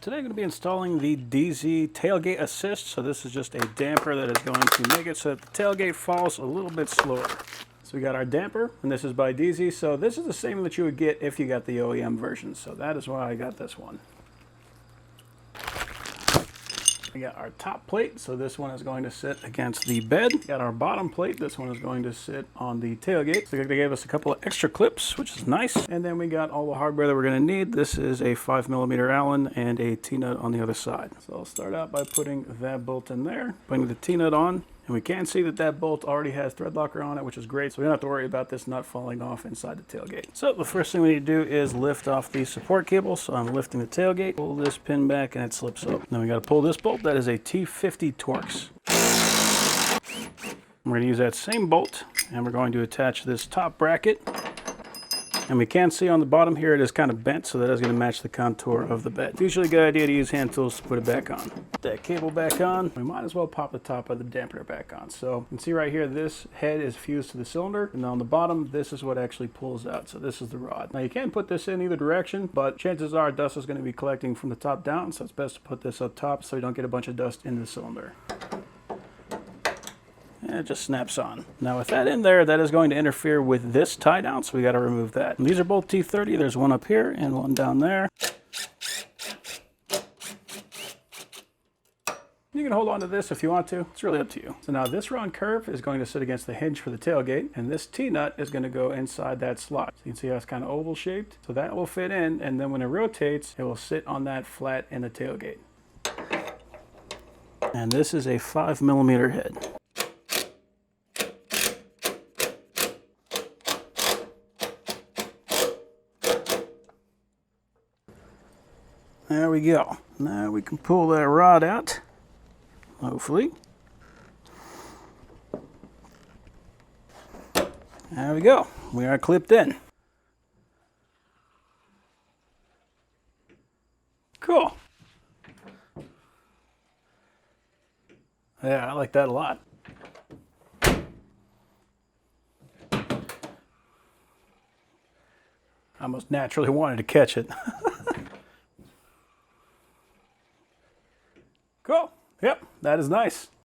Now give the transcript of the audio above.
Today I'm going to be installing the DZ Tailgate Assist. So this is just a damper that is going to make it so that the tailgate falls a little bit slower. So we got our damper, and this is by DZ. So this is the same that you would get if you got the OEM version. So that is why I got this one. We got our top plate, so this one is going to sit against the bed. We got our bottom plate, this one is going to sit on the tailgate. So they gave us a couple of extra clips, which is nice. And then we got all the hardware that we're going to need. This is a 5mm Allen and a T-nut on the other side. So I'll start out by putting that bolt in there, putting the T-nut on. And we can see that that bolt already has thread locker on it, which is great. So we don't have to worry about this nut falling off inside the tailgate. So the first thing we need to do is lift off the support cable. So I'm lifting the tailgate, pull this pin back, and it slips up. Then we got to pull this bolt. That is a T50 Torx. We're going to use that same bolt, and we're going to attach this top bracket. And we can see on the bottom here it is kind of bent, so that is going to match the contour of the bed. It's usually a good idea to use hand tools to put it back on. Put that cable back on. We might as well pop the top of the dampener back on. So you can see right here, this head is fused to the cylinder, and on the bottom, this is what actually pulls out. So this is the rod. Now you can put this in either direction, but chances are dust is going to be collecting from the top down, so it's best to put this up top so you don't get a bunch of dust in the cylinder. And it just snaps on. Now with that in there, that is going to interfere with this tie down, so we got to remove that. And these are both T30. There's one up here and one down there. You can hold on to this if you want to. It's really up to you. So now this round curve is going to sit against the hinge for the tailgate, and this T-nut is going to go inside that slot. So you can see how it's kind of oval shaped. So that will fit in, and then when it rotates, it will sit on that flat in the tailgate. And this is a 5mm head. There we go. Now we can pull that rod out, hopefully. There we go. We are clipped in. Cool. Yeah, I like that a lot. I almost naturally wanted to catch it. Cool. Yep, that is nice.